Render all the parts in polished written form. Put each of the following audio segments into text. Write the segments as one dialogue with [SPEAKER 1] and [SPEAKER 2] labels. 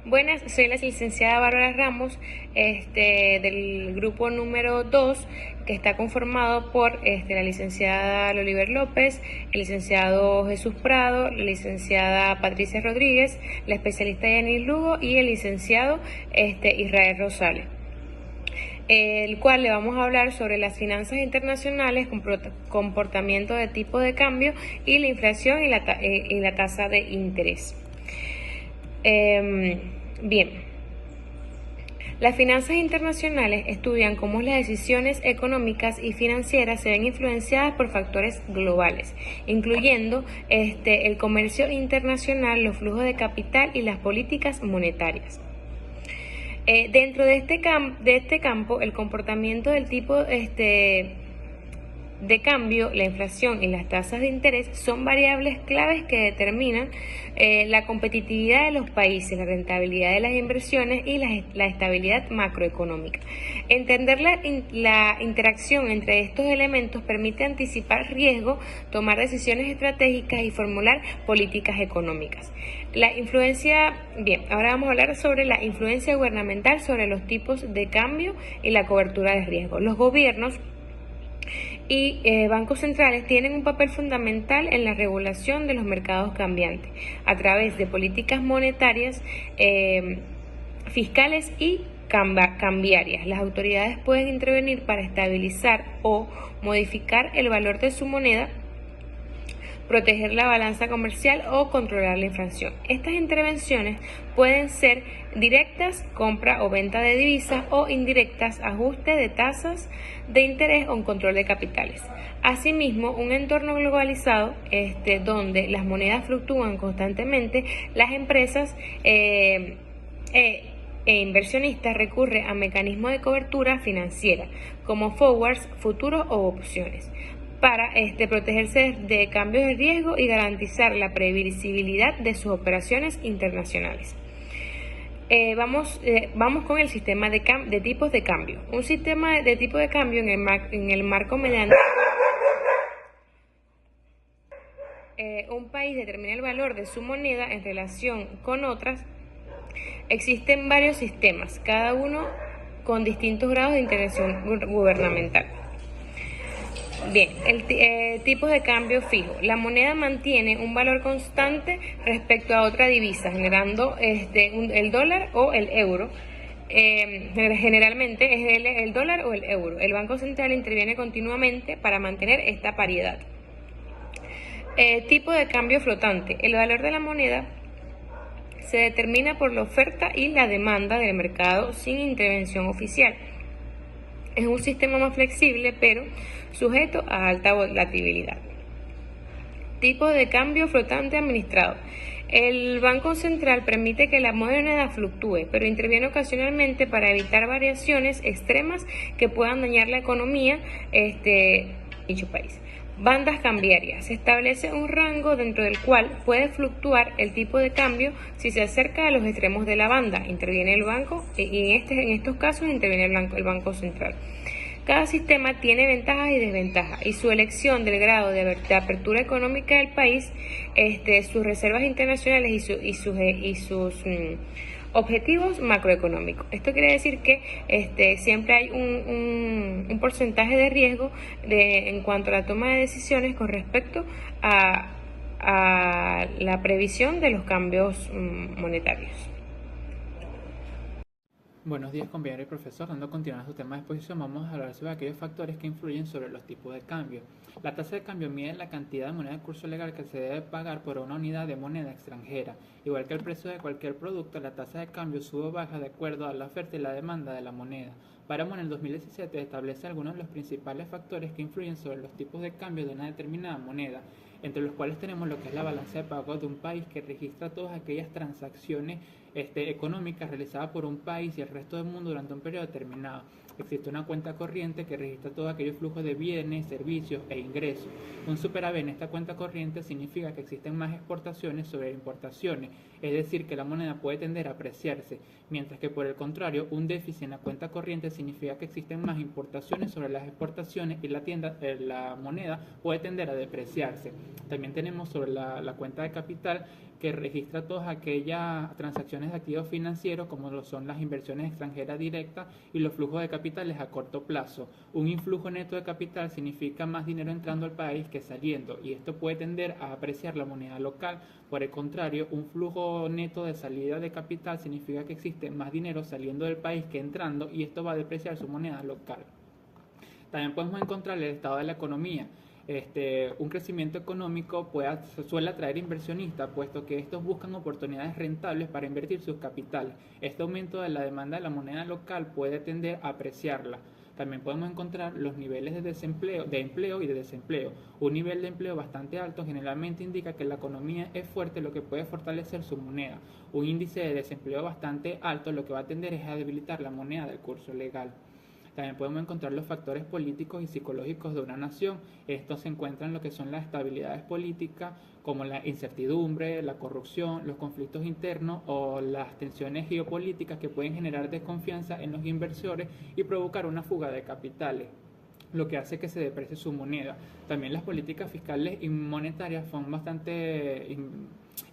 [SPEAKER 1] Buenas, soy la licenciada Bárbara Ramos, del grupo número 2, que está conformado por la licenciada Loliver López, el licenciado Jesús Prado, la licenciada Patricia Rodríguez, la especialista Yanis Lugo y el licenciado Israel Rosales, el cual le vamos a hablar sobre las finanzas internacionales, comportamiento de tipo de cambio y la inflación y la tasa de interés. Bien, las finanzas internacionales estudian cómo las decisiones económicas y financieras se ven influenciadas por factores globales, incluyendo el comercio internacional, los flujos de capital y las políticas monetarias. Dentro de este campo, el comportamiento del tipo de cambio, la inflación y las tasas de interés son variables claves que determinan la competitividad de los países, la rentabilidad de las inversiones y la estabilidad macroeconómica. Entender la interacción entre estos elementos permite anticipar riesgos, tomar decisiones estratégicas y formular políticas económicas. Ahora vamos a hablar sobre la influencia gubernamental sobre los tipos de cambio y la cobertura de riesgo. Los gobiernos y bancos centrales tienen un papel fundamental en la regulación de los mercados cambiantes a través de políticas monetarias, fiscales y cambiarias. Las autoridades pueden intervenir para estabilizar o modificar el valor de su moneda, proteger la balanza comercial o controlar la inflación. Estas intervenciones pueden ser directas, compra o venta de divisas, o indirectas, ajuste de tasas de interés o un control de capitales. Asimismo, un entorno globalizado donde las monedas fluctúan constantemente, las empresas e inversionistas recurren a mecanismos de cobertura financiera como forwards, futuros o opciones para protegerse de cambios de riesgo y garantizar la previsibilidad de sus operaciones internacionales. Vamos con el sistema de tipos de cambio. Un sistema de tipo de cambio en el marco mediante un país determina el valor de su moneda en relación con otras. Existen varios sistemas, cada uno con distintos grados de intervención gubernamental. Bien, tipos de cambio fijo. La moneda mantiene un valor constante respecto a otra divisa, generando el dólar o el euro. Generalmente es el dólar o el euro. El Banco Central interviene continuamente para mantener esta paridad. Tipo de cambio flotante. El valor de la moneda se determina por la oferta y la demanda del mercado sin intervención oficial. Es un sistema más flexible, pero sujeto a alta volatilidad. Tipo de cambio flotante administrado. El Banco Central permite que la moneda fluctúe, pero interviene ocasionalmente para evitar variaciones extremas que puedan dañar la economía de dicho país. Bandas cambiarias. Se establece un rango dentro del cual puede fluctuar el tipo de cambio si se acerca a los extremos de la banda. Interviene el banco y en estos casos interviene el Banco Central. Cada sistema tiene ventajas y desventajas, y su elección del grado de apertura económica del país, sus reservas internacionales y sus objetivos macroeconómicos. Esto quiere decir que siempre hay un porcentaje de riesgo en cuanto a la toma de decisiones con respecto a la previsión de los cambios monetarios.
[SPEAKER 2] Buenos días, compañero y profesor. Dando continuidad a su tema de exposición, vamos a hablar sobre aquellos factores que influyen sobre los tipos de cambio. La tasa de cambio mide la cantidad de moneda de curso legal que se debe pagar por una unidad de moneda extranjera. Igual que el precio de cualquier producto, la tasa de cambio sube o baja de acuerdo a la oferta y la demanda de la moneda. Baremo en el 2017 establece algunos de los principales factores que influyen sobre los tipos de cambio de una determinada moneda, entre los cuales tenemos lo que es la balanza de pagos de un país, que registra todas aquellas transacciones económicas realizadas por un país y el resto del mundo durante un periodo determinado. Existe una cuenta corriente que registra todos aquellos flujos de bienes, servicios e ingresos. Un superávit en esta cuenta corriente significa que existen más exportaciones sobre importaciones, es decir, que la moneda puede tender a apreciarse, mientras que por el contrario, un déficit en la cuenta corriente significa que existen más importaciones sobre las exportaciones y la moneda puede tender a depreciarse. También tenemos sobre la cuenta de capital que registra todas aquellas transacciones de activos financieros, como lo son las inversiones extranjeras directas y los flujos de capitales a corto plazo. Un influjo neto de capital significa más dinero entrando al país que saliendo, y esto puede tender a apreciar la moneda local. Por el contrario, un flujo neto de salida de capital significa que existe más dinero saliendo del país que entrando, y esto va a depreciar su moneda local. También podemos encontrar el estado de la economía. Un crecimiento económico suele atraer inversionistas, puesto que estos buscan oportunidades rentables para invertir sus capitales. Este aumento de la demanda de la moneda local puede tender a apreciarla. También podemos encontrar los niveles de empleo y de desempleo. Un nivel de empleo bastante alto generalmente indica que la economía es fuerte, lo que puede fortalecer su moneda. Un índice de desempleo bastante alto lo que va a tender es a debilitar la moneda del curso legal. También podemos encontrar los factores políticos y psicológicos de una nación. Estos se encuentran en lo que son las estabilidades políticas, como la incertidumbre, la corrupción, los conflictos internos o las tensiones geopolíticas que pueden generar desconfianza en los inversores y provocar una fuga de capitales, lo que hace que se deprecie su moneda. También las políticas fiscales y monetarias son bastante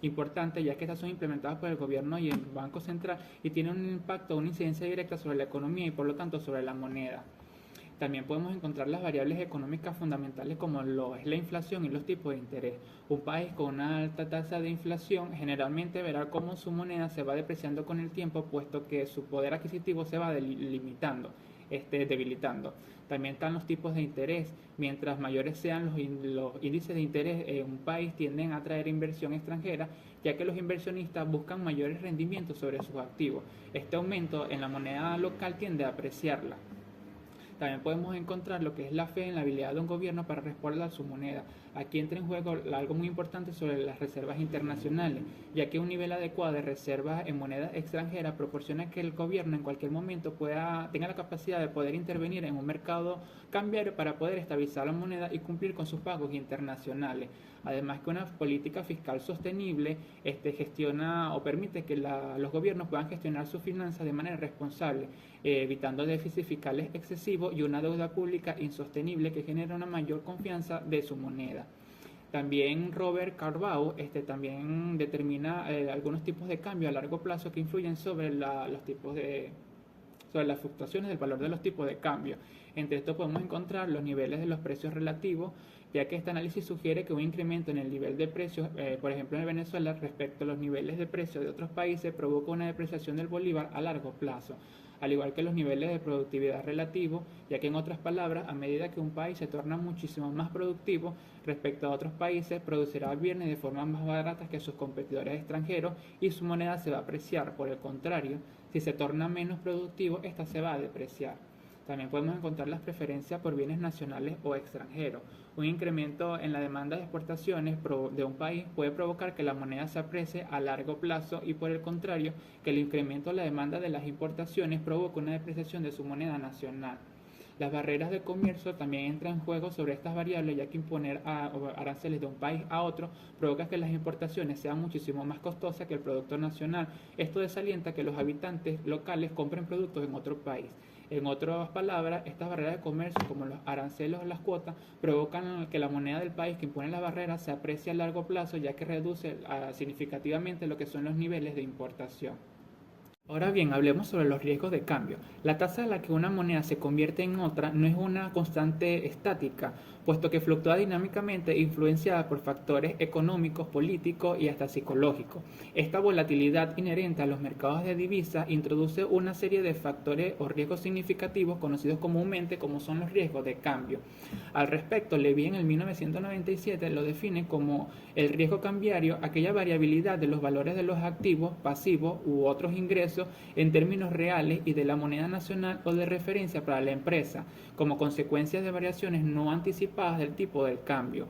[SPEAKER 2] importantes, ya que estas son implementadas por el gobierno y el Banco Central y tienen un impacto, una incidencia directa sobre la economía y por lo tanto sobre la moneda. También podemos encontrar las variables económicas fundamentales como lo es la inflación y los tipos de interés. Un país con una alta tasa de inflación generalmente verá cómo su moneda se va depreciando con el tiempo, puesto que su poder adquisitivo se va debilitando. También están los tipos de interés. Mientras mayores sean los índices de interés en un país, tienden a atraer inversión extranjera, ya que los inversionistas buscan mayores rendimientos sobre sus activos. Este aumento en la moneda local tiende a apreciarla. También podemos encontrar lo que es la fe en la habilidad de un gobierno para respaldar su moneda. Aquí entra en juego algo muy importante sobre las reservas internacionales, ya que un nivel adecuado de reservas en moneda extranjera proporciona que el gobierno en cualquier momento tenga la capacidad de poder intervenir en un mercado cambiario para poder estabilizar la moneda y cumplir con sus pagos internacionales. Además que una política fiscal sostenible gestiona o permite que los gobiernos puedan gestionar sus finanzas de manera responsable, evitando déficits fiscales excesivos y una deuda pública insostenible que genera una mayor confianza de su moneda. También Robert Carvalho también determina algunos tipos de cambio a largo plazo que influyen sobre sobre las fluctuaciones del valor de los tipos de cambio. Entre estos podemos encontrar los niveles de los precios relativos, ya que este análisis sugiere que un incremento en el nivel de precios, por ejemplo en Venezuela, respecto a los niveles de precios de otros países, provoca una depreciación del bolívar a largo plazo, al igual que los niveles de productividad relativos, ya que en otras palabras, a medida que un país se torna muchísimo más productivo respecto a otros países, producirá bienes de forma más baratas que sus competidores extranjeros y su moneda se va a apreciar. Por el contrario, si se torna menos productivo, esta se va a depreciar. También podemos encontrar las preferencias por bienes nacionales o extranjeros. Un incremento en la demanda de exportaciones de un país puede provocar que la moneda se aprecie a largo plazo y por el contrario, que el incremento de la demanda de las importaciones provoque una depreciación de su moneda nacional. Las barreras de comercio también entran en juego sobre estas variables, ya que imponer aranceles de un país a otro provoca que las importaciones sean muchísimo más costosas que el producto nacional. Esto desalienta que los habitantes locales compren productos en otro país. En otras palabras, estas barreras de comercio, como los aranceles o las cuotas, provocan que la moneda del país que impone las barreras se aprecie a largo plazo, ya que reduce significativamente lo que son los niveles de importación. Ahora bien, hablemos sobre los riesgos de cambio. La tasa a la que una moneda se convierte en otra no es una constante estática, puesto que fluctúa dinámicamente influenciada por factores económicos, políticos y hasta psicológicos. Esta volatilidad inherente a los mercados de divisas introduce una serie de factores o riesgos significativos conocidos comúnmente como son los riesgos de cambio. Al respecto, Levy en el 1997 lo define como el riesgo cambiario, aquella variabilidad de los valores de los activos, pasivos u otros ingresos en términos reales y de la moneda nacional o de referencia para la empresa, como consecuencia de variaciones no anticipadas del tipo del cambio.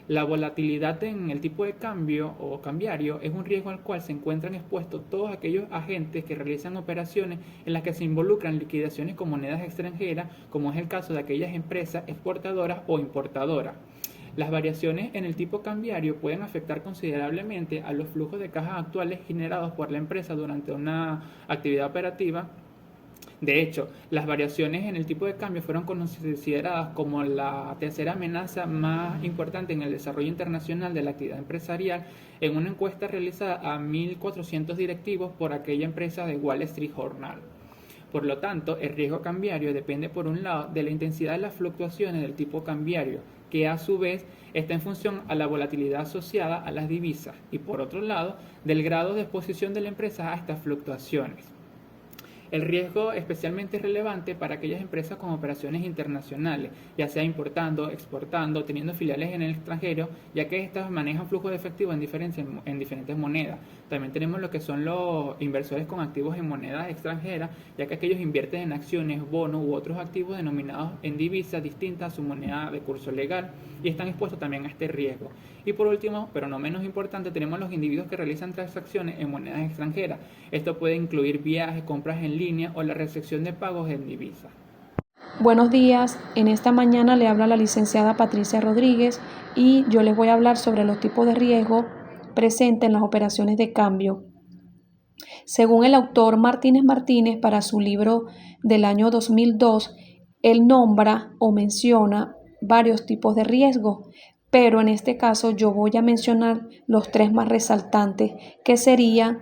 [SPEAKER 2] La volatilidad en el tipo de cambio o cambiario es un riesgo al cual se encuentran expuestos todos aquellos agentes que realizan operaciones en las que se involucran liquidaciones con monedas extranjeras, como es el caso de aquellas empresas exportadoras o importadoras. Las variaciones en el tipo cambiario pueden afectar considerablemente a los flujos de caja actuales generados por la empresa durante una actividad operativa, De hecho, las variaciones en el tipo de cambio fueron consideradas como la tercera amenaza más importante en el desarrollo internacional de la actividad empresarial en una encuesta realizada a 1.400 directivos por aquella empresa de Wall Street Journal. Por lo tanto, el riesgo cambiario depende, por un lado, de la intensidad de las fluctuaciones del tipo cambiario, que a su vez está en función a la volatilidad asociada a las divisas, y por otro lado, del grado de exposición de la empresa a estas fluctuaciones. El riesgo especialmente relevante para aquellas empresas con operaciones internacionales, ya sea importando, exportando, teniendo filiales en el extranjero, ya que estas manejan flujos de efectivo en diferentes monedas. También tenemos lo que son los inversores con activos en monedas extranjeras, ya que aquellos invierten en acciones, bonos u otros activos denominados en divisas distintas a su moneda de curso legal y están expuestos también a este riesgo. Y por último, pero no menos importante, tenemos los individuos que realizan transacciones en monedas extranjeras. Esto puede incluir viajes, compras en línea o la recepción de pagos en divisas.
[SPEAKER 3] Buenos días, en esta mañana le habla la licenciada Patricia Rodríguez y yo les voy a hablar sobre los tipos de riesgo presentes en las operaciones de cambio. Según el autor Martínez Martínez, para su libro del año 2002, él nombra o menciona varios tipos de riesgo, pero en este caso yo voy a mencionar los tres más resaltantes, que serían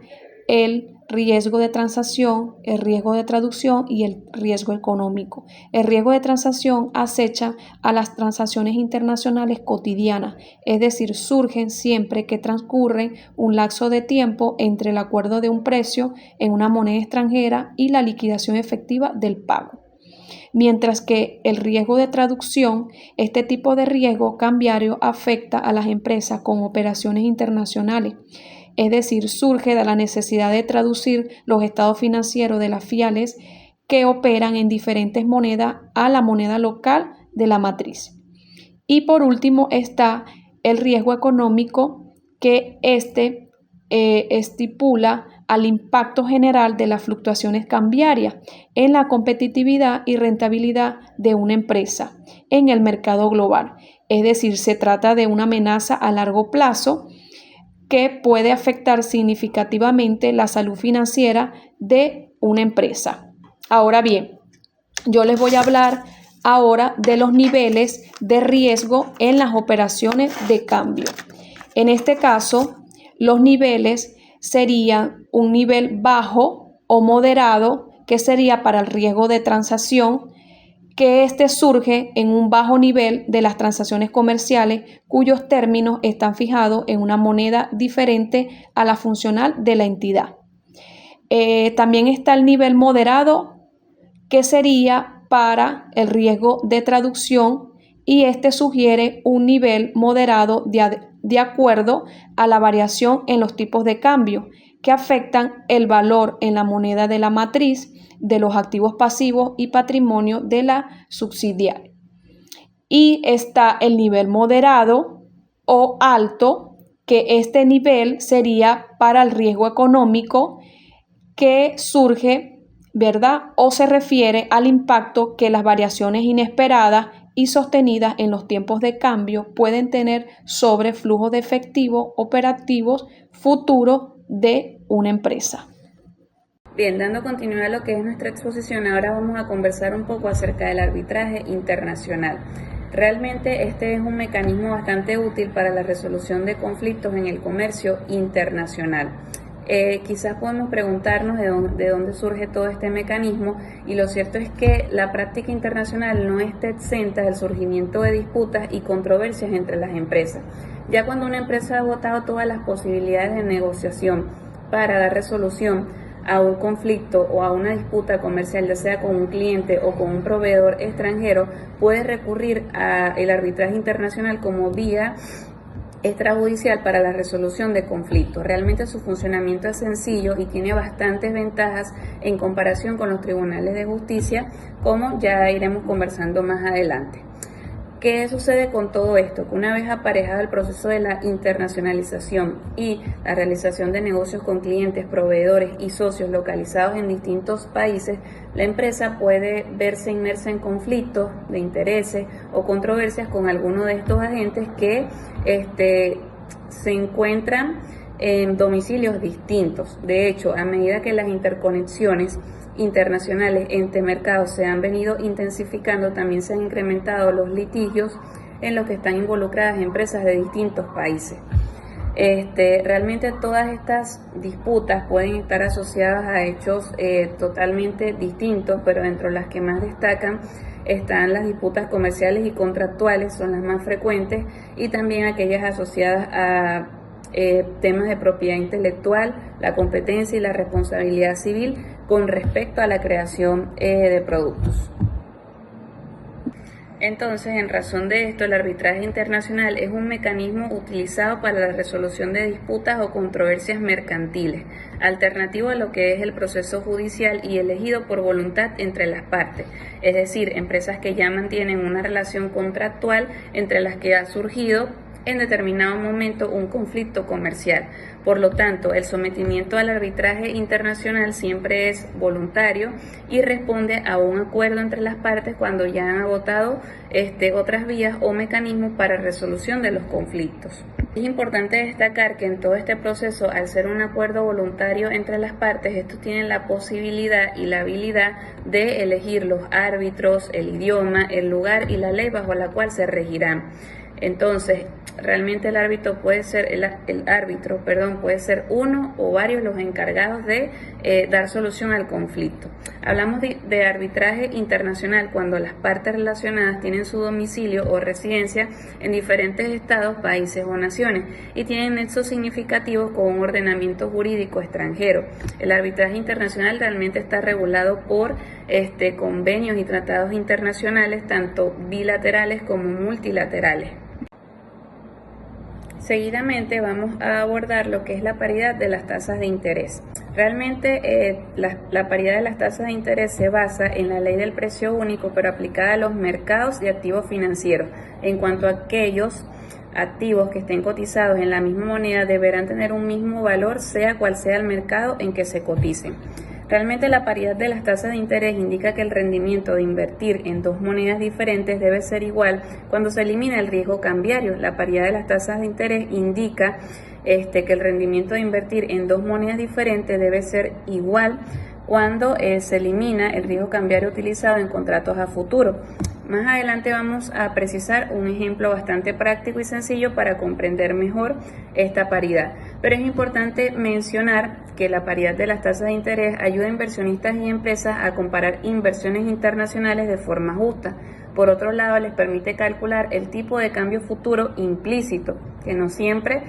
[SPEAKER 3] el riesgo de transacción, el riesgo de traducción y el riesgo económico. El riesgo de transacción acecha a las transacciones internacionales cotidianas, es decir, surgen siempre que transcurre un lapso de tiempo entre el acuerdo de un precio en una moneda extranjera y la liquidación efectiva del pago. Mientras que el riesgo de traducción, este tipo de riesgo cambiario afecta a las empresas con operaciones internacionales. Es decir, surge de la necesidad de traducir los estados financieros de las filiales que operan en diferentes monedas a la moneda local de la matriz. Y por último está el riesgo económico, que estipula al impacto general de las fluctuaciones cambiarias en la competitividad y rentabilidad de una empresa en el mercado global. Es decir, se trata de una amenaza a largo plazo que puede afectar significativamente la salud financiera de una empresa. Ahora bien, yo les voy a hablar ahora de los niveles de riesgo en las operaciones de cambio. En este caso, los niveles serían un nivel bajo o moderado, que sería para el riesgo de transacción, que surge en un bajo nivel de las transacciones comerciales cuyos términos están fijados en una moneda diferente a la funcional de la entidad. También está el nivel moderado, que sería para el riesgo de traducción, y sugiere un nivel moderado de acuerdo a la variación en los tipos de cambio que afectan el valor en la moneda de la matriz, de los activos pasivos y patrimonio de la subsidiaria. Y está el nivel moderado o alto, que este nivel sería para el riesgo económico, que surge, ¿verdad?, o se refiere al impacto que las variaciones inesperadas y sostenidas en los tiempos de cambio pueden tener sobre flujos de efectivo operativos futuros de una empresa.
[SPEAKER 4] Bien, dando continuidad a lo que es nuestra exposición, ahora vamos a conversar un poco acerca del arbitraje internacional. Realmente este es un mecanismo bastante útil para la resolución de conflictos en el comercio internacional. Quizás podemos preguntarnos de dónde surge todo este mecanismo, y lo cierto es que la práctica internacional no está exenta del surgimiento de disputas y controversias entre las empresas. Ya cuando una empresa ha agotado todas las posibilidades de negociación para dar resolución a un conflicto o a una disputa comercial, ya sea con un cliente o con un proveedor extranjero, puede recurrir al arbitraje internacional como vía extrajudicial para la resolución de conflictos. Realmente su funcionamiento es sencillo y tiene bastantes ventajas en comparación con los tribunales de justicia, como ya iremos conversando más adelante. ¿Qué sucede con todo esto? Que una vez aparejado el proceso de la internacionalización y la realización de negocios con clientes, proveedores y socios localizados en distintos países, la empresa puede verse inmersa en conflictos de intereses o controversias con alguno de estos agentes que se encuentran en domicilios distintos. De hecho, a medida que las interconexiones internacionales entre mercados se han venido intensificando, también se han incrementado los litigios en los que están involucradas empresas de distintos países. Realmente todas estas disputas pueden estar asociadas a hechos totalmente distintos, pero dentro de las que más destacan están las disputas comerciales y contractuales, son las más frecuentes, y también aquellas asociadas a temas de propiedad intelectual, la competencia y la responsabilidad civil con respecto a la creación de productos. Entonces, en razón de esto, el arbitraje internacional es un mecanismo utilizado para la resolución de disputas o controversias mercantiles, alternativo a lo que es el proceso judicial y elegido por voluntad entre las partes, es decir, empresas que ya mantienen una relación contractual entre las que ha surgido en determinado momento un conflicto comercial. Por lo tanto, el sometimiento al arbitraje internacional siempre es voluntario y responde a un acuerdo entre las partes cuando ya han agotado otras vías o mecanismos para resolución de los conflictos. Es importante destacar que en todo este proceso, al ser un acuerdo voluntario entre las partes, estos tienen la posibilidad y la habilidad de elegir los árbitros, el idioma, el lugar y la ley bajo la cual se regirán. Entonces, realmente el árbitro puede ser puede ser uno o varios los encargados de dar solución al conflicto. Hablamos de arbitraje internacional cuando las partes relacionadas tienen su domicilio o residencia en diferentes estados, países o naciones y tienen nexos significativos con un ordenamiento jurídico extranjero. El arbitraje internacional realmente está regulado por convenios y tratados internacionales, tanto bilaterales como multilaterales. Seguidamente vamos a abordar lo que es la paridad de las tasas de interés. Realmente la paridad de las tasas de interés se basa en la ley del precio único, pero aplicada a los mercados de activos financieros. En cuanto a aquellos activos que estén cotizados en la misma moneda, deberán tener un mismo valor, sea cual sea el mercado en que se coticen. Realmente la paridad de las tasas de interés indica que el rendimiento de invertir en dos monedas diferentes debe ser igual cuando se elimina el riesgo cambiario. La paridad de las tasas de interés indica que el rendimiento de invertir en dos monedas diferentes debe ser igual cuando se elimina el riesgo cambiario utilizado en contratos a futuro. Más adelante vamos a precisar un ejemplo bastante práctico y sencillo para comprender mejor esta paridad. Pero es importante mencionar que la paridad de las tasas de interés ayuda a inversionistas y empresas a comparar inversiones internacionales de forma justa. Por otro lado, les permite calcular el tipo de cambio futuro implícito, que no siempre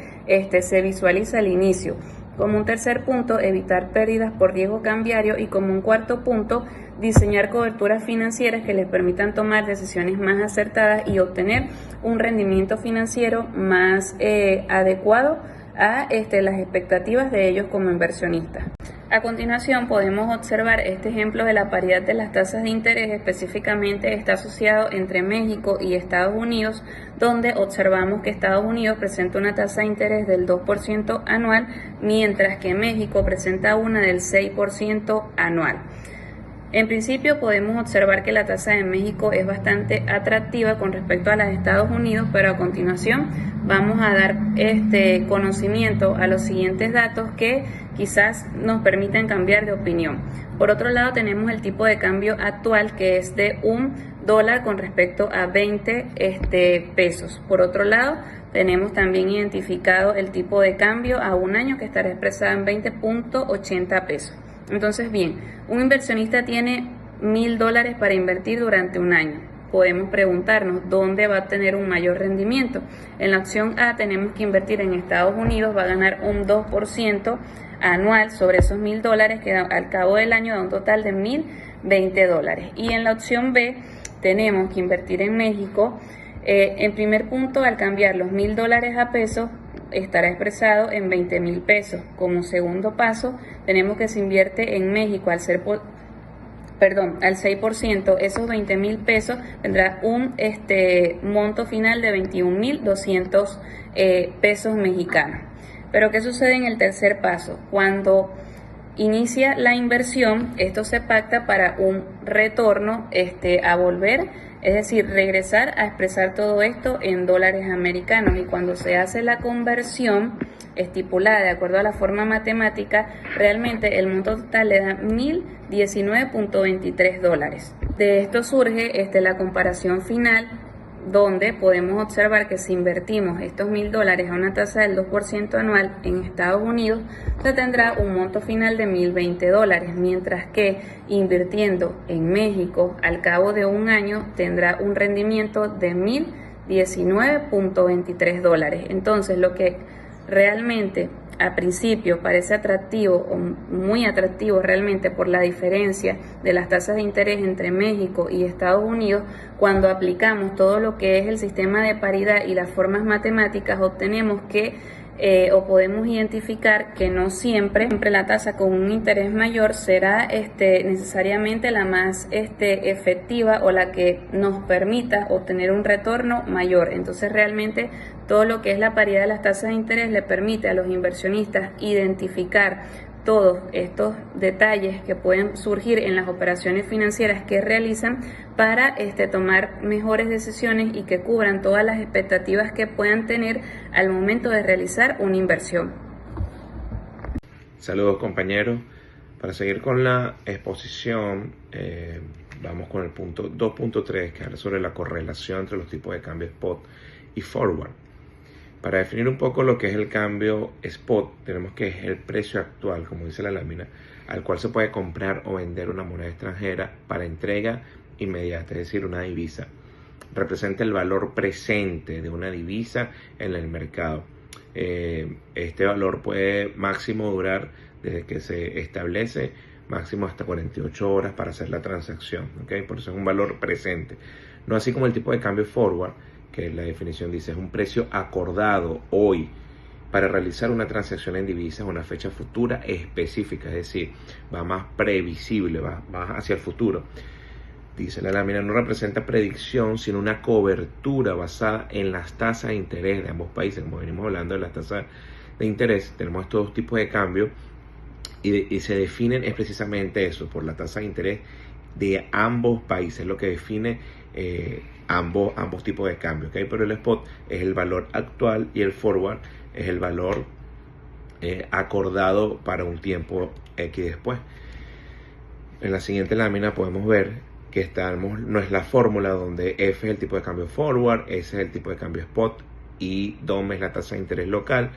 [SPEAKER 4] se visualiza al inicio. Como un tercer punto, evitar pérdidas por riesgo cambiario, y como un cuarto punto, diseñar coberturas financieras que les permitan tomar decisiones más acertadas y obtener un rendimiento financiero más adecuado a las expectativas de ellos como inversionistas. A continuación podemos observar este ejemplo de la paridad de las tasas de interés. Específicamente está asociado entre México y Estados Unidos, donde observamos que Estados Unidos presenta una tasa de interés del 2% anual, mientras que México presenta una del 6% anual. En principio podemos observar que la tasa de México es bastante atractiva con respecto a la de Estados Unidos, pero a continuación vamos a dar conocimiento a los siguientes datos que quizás nos permiten cambiar de opinión. Por otro lado, tenemos el tipo de cambio actual, que es de $1 con respecto a 20 pesos. Por otro lado, tenemos también identificado el tipo de cambio a un año, que estará expresado en 20.80 pesos. Entonces, bien, un inversionista tiene $1,000 para invertir durante un año. Podemos preguntarnos dónde va a tener un mayor rendimiento. En la opción A tenemos que invertir en Estados Unidos, va a ganar un 2% anual sobre esos $1,000, que al cabo del año da un total de $1,020. Y en la opción B tenemos que invertir en México. En primer punto, al cambiar los $1,000 a pesos, estará expresado en 20,000 pesos. Como segundo paso, tenemos que se invierte en México al 6%, esos 20,000 pesos tendrá un monto final de 21,200 pesos mexicanos. Pero ¿qué sucede en el tercer paso? Cuando inicia la inversión, esto se pacta para un retorno a volver, es decir, regresar a expresar todo esto en dólares americanos, y cuando se hace la conversión estipulada de acuerdo a la forma matemática, realmente el monto total le da $1.019.23. De esto surge la comparación final, donde podemos observar que si invertimos estos $1.000 a una tasa del 2% anual en Estados Unidos, se tendrá un monto final de $1.020, mientras que invirtiendo en México al cabo de un año tendrá un rendimiento de $1.019.23. Entonces, lo que realmente a principio parece atractivo o muy atractivo realmente por la diferencia de las tasas de interés entre México y Estados Unidos, cuando aplicamos todo lo que es el sistema de paridad y las formas matemáticas, obtenemos que o podemos identificar que no siempre la tasa con un interés mayor será necesariamente la más efectiva o la que nos permita obtener un retorno mayor. Entonces realmente todo lo que es la paridad de las tasas de interés le permite a los inversionistas identificar todos estos detalles que pueden surgir en las operaciones financieras que realizan para tomar mejores decisiones y que cubran todas las expectativas que puedan tener al momento de realizar una inversión.
[SPEAKER 5] Saludos compañeros. Para seguir con la exposición, vamos con el punto 2.3, que habla sobre la correlación entre los tipos de cambio spot y forward. Para definir un poco lo que es el cambio spot, tenemos que es el precio actual, como dice la lámina, al cual se puede comprar o vender una moneda extranjera para entrega inmediata, es decir, una divisa. Representa el valor presente de una divisa en el mercado. Este valor puede máximo durar desde que se establece, máximo hasta 48 horas para hacer la transacción, ¿okay? Por eso es un valor presente. No así como el tipo de cambio forward, que la definición dice es un precio acordado hoy para realizar una transacción en divisas a una fecha futura específica, es decir, va más previsible, va hacia el futuro. Dice la lámina, no representa predicción, sino una cobertura basada en las tasas de interés de ambos países. Como venimos hablando de las tasas de interés, tenemos estos dos tipos de cambio y se definen es precisamente eso, por la tasa de interés de ambos países, lo que define ambos tipos de cambio, ¿okay? Pero el spot es el valor actual y el forward es el valor acordado para un tiempo X después. En la siguiente lámina podemos ver que no es la fórmula donde F es el tipo de cambio forward, S es el tipo de cambio spot y DOM es la tasa de interés local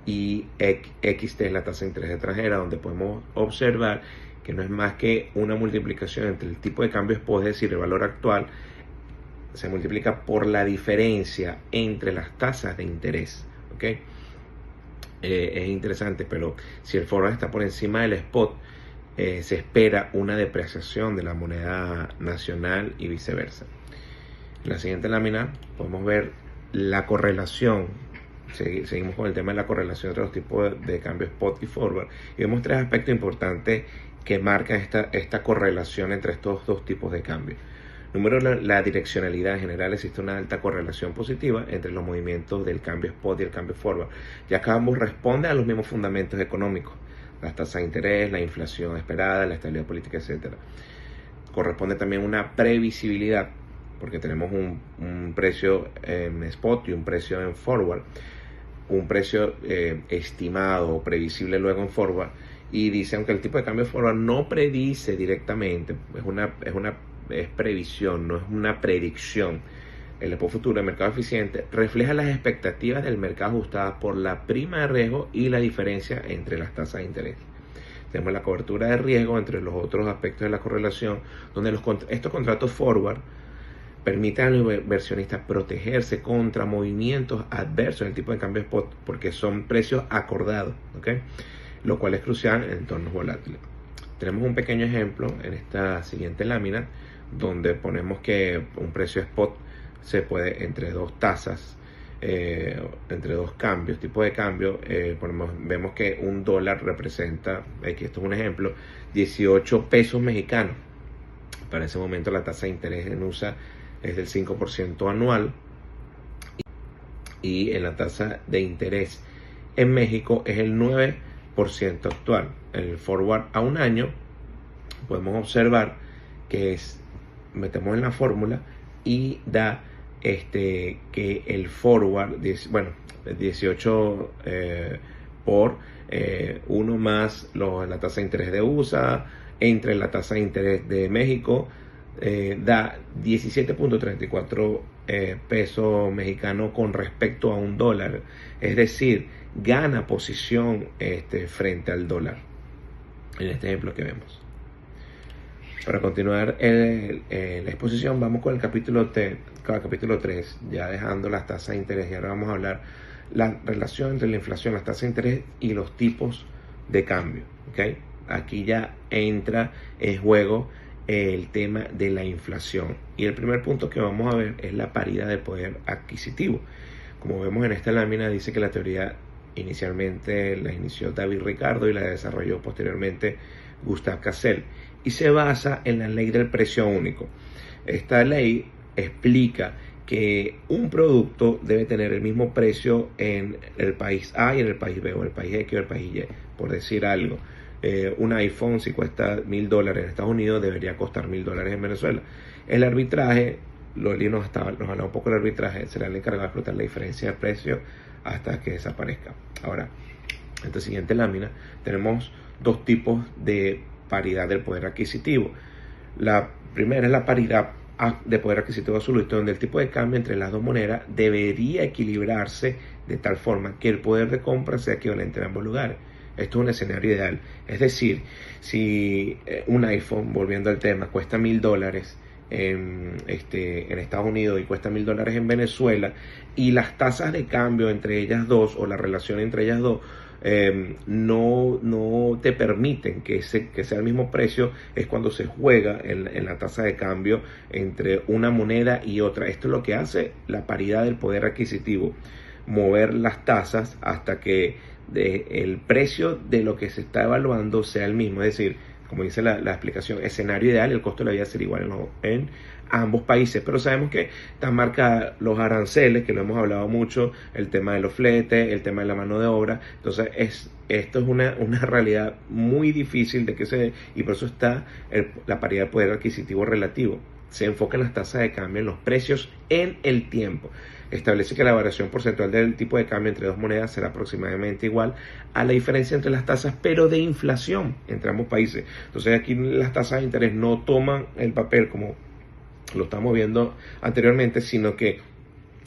[SPEAKER 5] y XT es la tasa de interés extranjera, donde podemos observar que no es más que una multiplicación entre el tipo de cambio spot, es decir, el valor actual, se multiplica por la diferencia entre las tasas de interés, ¿okay? Es interesante, pero si el forward está por encima del spot, se espera una depreciación de la moneda nacional y viceversa. En la siguiente lámina podemos ver la correlación. Seguimos con el tema de la correlación entre los tipos de cambio spot y forward, y vemos tres aspectos importantes que marcan esta correlación entre estos dos tipos de cambio. Número uno, la direccionalidad. En general existe una alta correlación positiva entre los movimientos del cambio spot y el cambio forward, ya que ambos responden a los mismos fundamentos económicos: las tasas de interés, la inflación esperada, la estabilidad política, etc. Corresponde también una previsibilidad, porque tenemos un precio en spot y un precio en forward. Un precio estimado o previsible luego en forward, y dice, aunque el tipo de cambio forward no predice directamente, es previsión, no es una predicción. El spot futuro, el mercado eficiente, refleja las expectativas del mercado ajustadas por la prima de riesgo y la diferencia entre las tasas de interés. Tenemos la cobertura de riesgo entre los otros aspectos de la correlación, donde estos contratos forward permiten a los inversionistas protegerse contra movimientos adversos en el tipo de cambio spot, porque son precios acordados, ¿okay? Lo cual es crucial en entornos volátiles. Tenemos un pequeño ejemplo en esta siguiente lámina, donde ponemos que un precio spot se puede, entre dos tasas, entre dos cambios, tipo de cambio, vemos que $1 representa, aquí esto es un ejemplo, 18 pesos mexicanos. Para ese momento la tasa de interés en USA es del 5% anual, y en la tasa de interés en México es el 9% actual. El forward a un año podemos observar que metemos en la fórmula y da que el forward, 18 por 1 más la tasa de interés de USA entre la tasa de interés de México, da 17.34 pesos mexicanos con respecto a un dólar. Es decir, gana posición frente al dólar en este ejemplo que vemos. Para continuar la exposición, vamos con el capítulo 3, ya dejando las tasas de interés. Y ahora vamos a hablar la relación entre la inflación, las tasas de interés y los tipos de cambio. ¿Okay? Aquí ya entra en juego el tema de la inflación. Y el primer punto que vamos a ver es la paridad del poder adquisitivo. Como vemos en esta lámina, dice que la teoría inicialmente la inició David Ricardo y la desarrolló posteriormente Gustav Cassel, y se basa en la ley del precio único. Esta ley explica que un producto debe tener el mismo precio en el país A y en el país B, o el país X o el país Y, por decir algo. Un iPhone, si cuesta $1.000 en Estados Unidos, debería costar $1.000 en Venezuela. El arbitraje, Loli nos hablaba un poco del arbitraje, será el encargado de explotar la diferencia de precio hasta que desaparezca. Ahora, en esta siguiente lámina tenemos dos tipos de paridad del poder adquisitivo. La primera es la paridad de poder adquisitivo absoluto, donde el tipo de cambio entre las dos monedas debería equilibrarse de tal forma que el poder de compra sea equivalente en ambos lugares. Esto es un escenario ideal. Es decir, si un iPhone, volviendo al tema, cuesta $1.000 en Estados Unidos y cuesta $1.000 en Venezuela, y las tasas de cambio entre ellas dos, o la relación entre ellas dos, no te permiten que sea el mismo precio, es cuando se juega en la tasa de cambio entre una moneda y otra. Esto es lo que hace la paridad del poder adquisitivo, mover las tasas hasta que el precio de lo que se está evaluando sea el mismo. Es decir, como dice la explicación, escenario ideal, el costo de la vida sería igual en ambos países, pero sabemos que están marcados los aranceles, que lo hemos hablado mucho, el tema de los fletes, el tema de la mano de obra. Entonces esto es una realidad muy difícil de que se dé, y por eso está la paridad de poder adquisitivo relativo. Se enfoca en las tasas de cambio, en los precios en el tiempo. Establece que la variación porcentual del tipo de cambio entre dos monedas será aproximadamente igual a la diferencia entre las tasas, pero de inflación entre ambos países. Entonces aquí las tasas de interés no toman el papel como lo estamos viendo anteriormente, sino que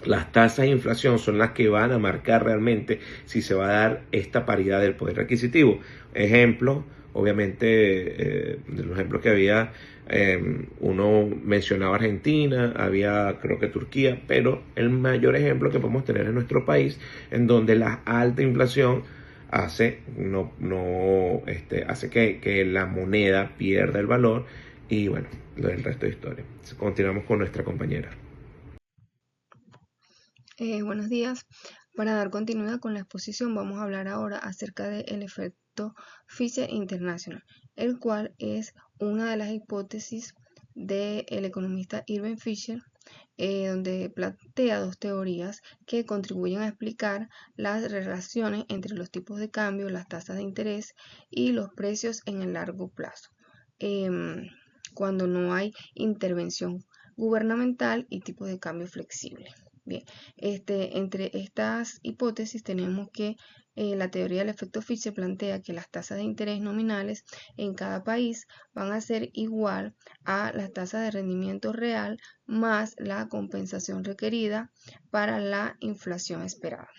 [SPEAKER 5] las tasas de inflación son las que van a marcar realmente si se va a dar esta paridad del poder adquisitivo. Ejemplo, obviamente, de los ejemplos que había, uno mencionaba Argentina, había creo que Turquía, pero el mayor ejemplo que podemos tener en nuestro país, en donde la alta inflación hace que la moneda pierda el valor, y bueno, el resto de historia. Continuamos con nuestra compañera.
[SPEAKER 6] Buenos días. Para dar continuidad con la exposición, vamos a hablar ahora acerca del efecto Fisher International, el cual es una de las hipótesis del economista Irving Fisher, donde plantea dos teorías que contribuyen a explicar las relaciones entre los tipos de cambio, las tasas de interés y los precios en el largo plazo, cuando no hay intervención gubernamental y tipos de cambio flexibles. Bien, entre estas hipótesis tenemos que la teoría del efecto Fisher plantea que las tasas de interés nominales en cada país van a ser igual a las tasas de rendimiento real más la compensación requerida para la inflación esperada.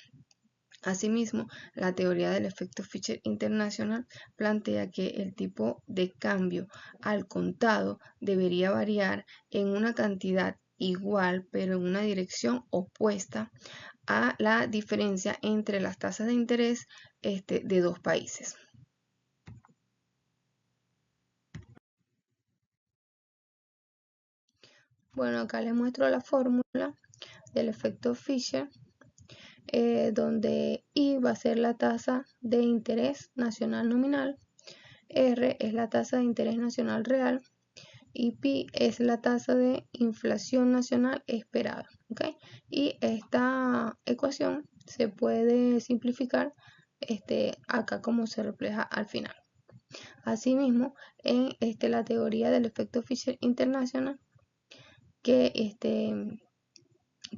[SPEAKER 6] Asimismo, la teoría del efecto Fisher International plantea que el tipo de cambio al contado debería variar en una cantidad igual, pero en una dirección opuesta a la diferencia entre las tasas de interés de dos países. Bueno, acá les muestro la fórmula del efecto Fisher, donde I va a ser la tasa de interés nacional nominal, R es la tasa de interés nacional real, y pi es la tasa de inflación nacional esperada. ¿Okay? Y esta ecuación se puede simplificar acá como se refleja al final. Asimismo, en la teoría del efecto Fisher International, que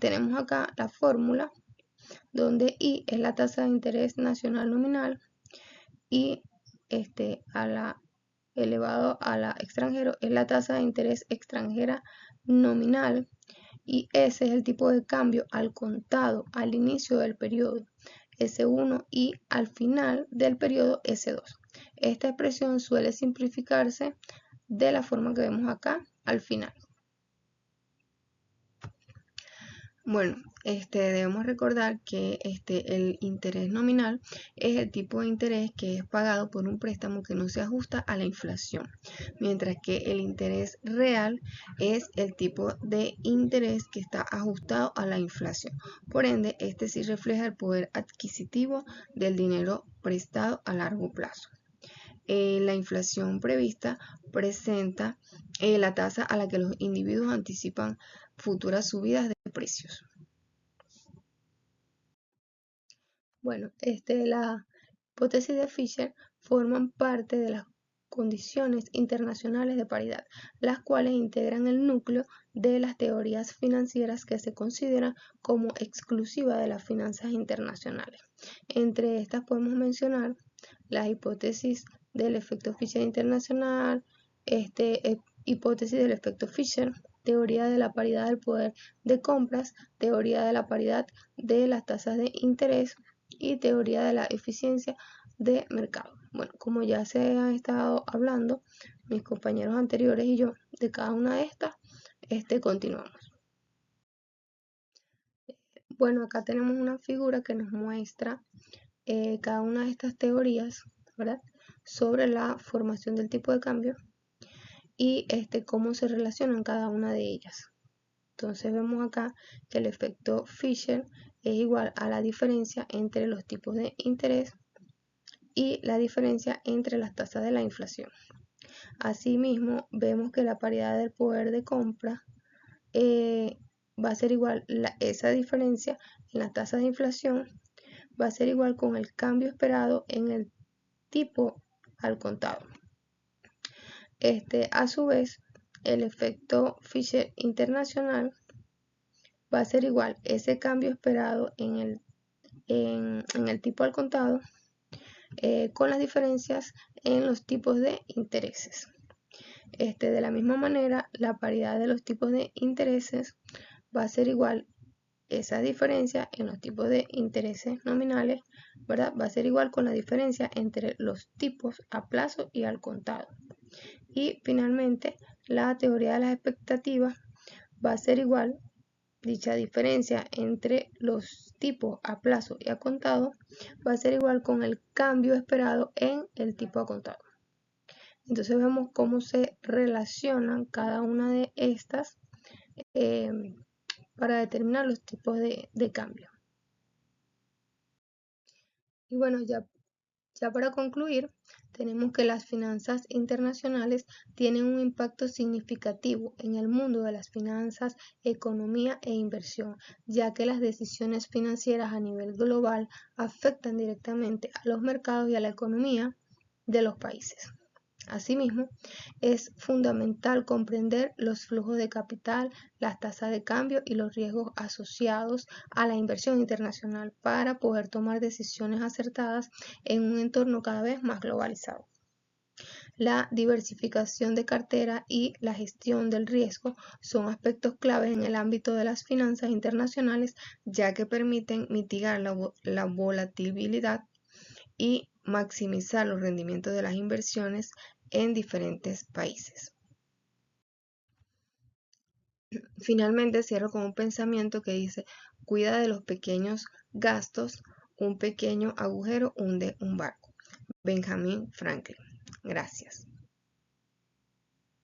[SPEAKER 6] tenemos acá la fórmula donde I es la tasa de interés nacional nominal y elevado a la extranjero es la tasa de interés extranjera nominal, y S es el tipo de cambio al contado al inicio del periodo S1 y al final del periodo S2. Esta expresión suele simplificarse de la forma que vemos acá al final. Bueno, debemos recordar que el interés nominal es el tipo de interés que es pagado por un préstamo que no se ajusta a la inflación, mientras que el interés real es el tipo de interés que está ajustado a la inflación. Por ende, este sí refleja el poder adquisitivo del dinero prestado a largo plazo. La inflación prevista presenta la tasa a la que los individuos anticipan futuras subidas de precios. Bueno, la hipótesis de Fisher forman parte de las condiciones internacionales de paridad, las cuales integran el núcleo de las teorías financieras que se consideran como exclusiva de las finanzas internacionales. Entre estas podemos mencionar las hipótesis del efecto Fisher internacional, hipótesis del efecto Fisher, teoría de la paridad del poder de compras, teoría de la paridad de las tasas de interés y teoría de la eficiencia de mercado. Bueno, como ya se ha estado hablando, mis compañeros anteriores y yo, de cada una de estas, continuamos. Bueno, acá tenemos una figura que nos muestra cada una de estas teorías, ¿verdad?, sobre la formación del tipo de cambio y cómo se relacionan cada una de ellas. Entonces vemos acá que el efecto Fisher es igual a la diferencia entre los tipos de interés y la diferencia entre las tasas de la inflación. Asimismo, vemos que la paridad del poder de compra va a ser igual, esa diferencia en la tasa de inflación va a ser igual con el cambio esperado en el tipo al contado. A su vez, el efecto Fisher internacional va a ser igual ese cambio esperado en el tipo al contado con las diferencias en los tipos de intereses. De la misma manera, la paridad de los tipos de intereses va a ser igual esa diferencia en los tipos de intereses nominales, ¿verdad? Va a ser igual con la diferencia entre los tipos a plazo y al contado. Y finalmente, la teoría de las expectativas va a ser igual, dicha diferencia entre los tipos a plazo y a contado, va a ser igual con el cambio esperado en el tipo a contado. Entonces vemos cómo se relacionan cada una de estas para determinar los tipos de cambio. Y bueno, ya para concluir, tenemos que las finanzas internacionales tienen un impacto significativo en el mundo de las finanzas, economía e inversión, ya que las decisiones financieras a nivel global afectan directamente a los mercados y a la economía de los países. Asimismo, es fundamental comprender los flujos de capital, las tasas de cambio y los riesgos asociados a la inversión internacional para poder tomar decisiones acertadas en un entorno cada vez más globalizado. La diversificación de cartera y la gestión del riesgo son aspectos claves en el ámbito de las finanzas internacionales, ya que permiten mitigar la volatilidad y maximizar los rendimientos de las inversiones en diferentes países. Finalmente cierro con un pensamiento que dice: cuida de los pequeños gastos, un pequeño agujero hunde un barco. Benjamin Franklin. Gracias.